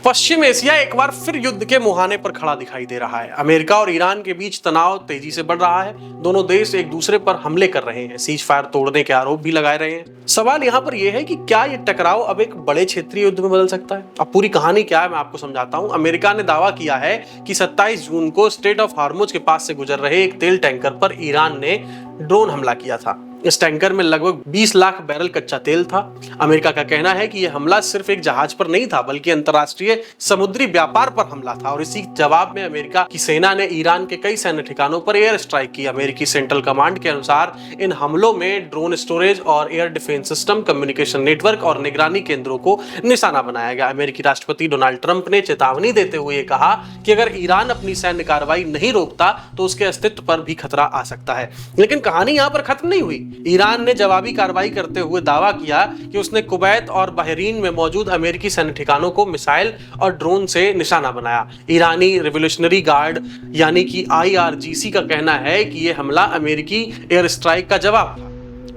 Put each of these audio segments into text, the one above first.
पश्चिम Asia एक बार फिर युद्ध के मुहाने पर खड़ा दिखाई दे रहा है। अमेरिका और ईरान के बीच तनाव तेजी से बढ़ रहा है। दोनों देश एक दूसरे पर हमले कर रहे हैं, सीज फायर तोड़ने के आरोप भी लगाए रहे हैं। सवाल यहाँ पर यह है कि क्या ये टकराव अब एक बड़े क्षेत्रीय युद्ध में बदल सकता है। अब पूरी कहानी क्या है मैं आपको समझाता हूँ। अमेरिका ने दावा किया है कि 27 जून को स्ट्रेट ऑफ हार्मुज के पास से गुजर रहे एक तेल टैंकर पर ईरान ने ड्रोन हमला किया था। इस टैंकर में लगभग 20 लाख बैरल कच्चा तेल था। अमेरिका का कहना है कि यह हमला सिर्फ एक जहाज पर नहीं था, बल्कि अंतर्राष्ट्रीय समुद्री व्यापार पर हमला था और इसी जवाब में अमेरिका की सेना ने ईरान के कई सैन्य ठिकानों पर एयर स्ट्राइक की। अमेरिकी सेंट्रल कमांड के अनुसार इन हमलों में ड्रोन स्टोरेज और air defence system, communication network और निगरानी केंद्रों को निशाना बनाया गया। अमेरिकी राष्ट्रपति डोनाल्ड ट्रंप ने चेतावनी देते हुए कहा कि अगर ईरान अपनी सैन्य कार्रवाई नहीं रोकता तो उसके अस्तित्व पर भी खतरा आ सकता है। लेकिन कहानी यहाँ पर खत्म नहीं हुई। ईरान ने जवाबी कार्रवाई करते हुए दावा किया कि उसने कुवैत और बहरीन में मौजूद अमेरिकी सैन्य ठिकानों को मिसाइल और ड्रोन से निशाना बनाया। ईरानी रिवोल्यूशनरी गार्ड यानी कि IRGC का कहना है कि यह हमला अमेरिकी एयर स्ट्राइक का जवाब था।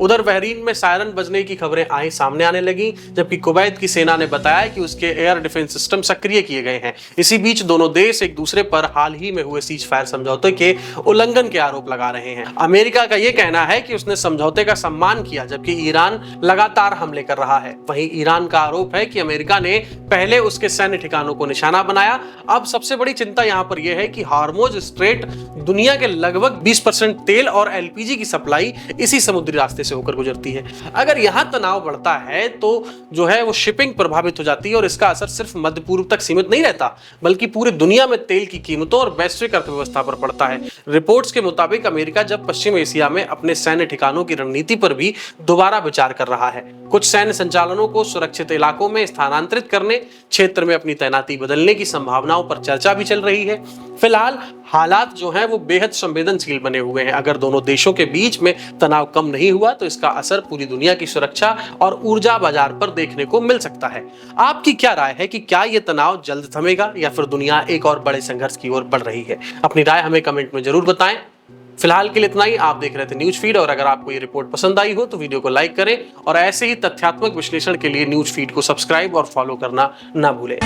उधर बहरीन में सायरन बजने की खबरें सामने आने लगी, जबकि कुवैत की सेना ने बताया कि उसके एयर डिफेंस सिस्टम सक्रिय किए गए हैं। इसी बीच दोनों देश एक दूसरे पर हाल ही में हुए सीज फायर समझौते के उल्लंघन के आरोप लगा रहे हैं। अमेरिका का यह कहना है कि उसने समझौते का सम्मान किया, जबकि ईरान लगातार हमले कर रहा है। वहीं ईरान का आरोप है कि अमेरिका ने पहले उसके सैन्य ठिकानों को निशाना बनाया। अब सबसे बड़ी चिंता यहाँ पर यह है कि हार्मुज स्ट्रेट दुनिया के लगभग 20% तेल और LPG की सप्लाई इसी समुद्री रास्ते से होकर गुजरती है। अगर यहां तनाव बढ़ता है तो जो है वो शिपिंग प्रभावित हो जाती है और इसका असर सिर्फ मध्य पूर्व तक सीमित नहीं रहता, बल्कि पूरी दुनिया में तेल की कीमतों और वैश्विक अर्थव्यवस्था पर पड़ता है। रिपोर्ट्स के मुताबिक अमेरिका जब पश्चिम एशिया में अपने सैन्य ठिकानों की रणनीति पर भी दोबारा विचार कर रहा है। कुछ सैन्य संचालनों को सुरक्षित इलाकों में स्थानांतरित करने, क्षेत्र में अपनी तैनाती बदलने की संभावनाओं पर चर्चा भी चल रही है। फिलहाल हालात जो हैं वो बेहद संवेदनशील बने हुए हैं। अगर दोनों देशों के बीच में तनाव कम नहीं हुआ तो इसका असर पूरी दुनिया की सुरक्षा और ऊर्जा बाजार पर देखने को मिल सकता है। आपकी क्या राय है कि क्या यह तनाव जल्द थमेगा या फिर दुनिया एक और बड़े संघर्ष की ओर बढ़ रही है? अपनी राय हमें कमेंट में जरूर बताएं। फिलहाल के लिए इतना ही। आप देख रहे थे न्यूज फीड और अगर आपको ये रिपोर्ट पसंद आई हो तो वीडियो को लाइक करें और ऐसे ही तथ्यात्मक विश्लेषण के लिए न्यूज फीड को सब्सक्राइब और फॉलो करना ना भूलें।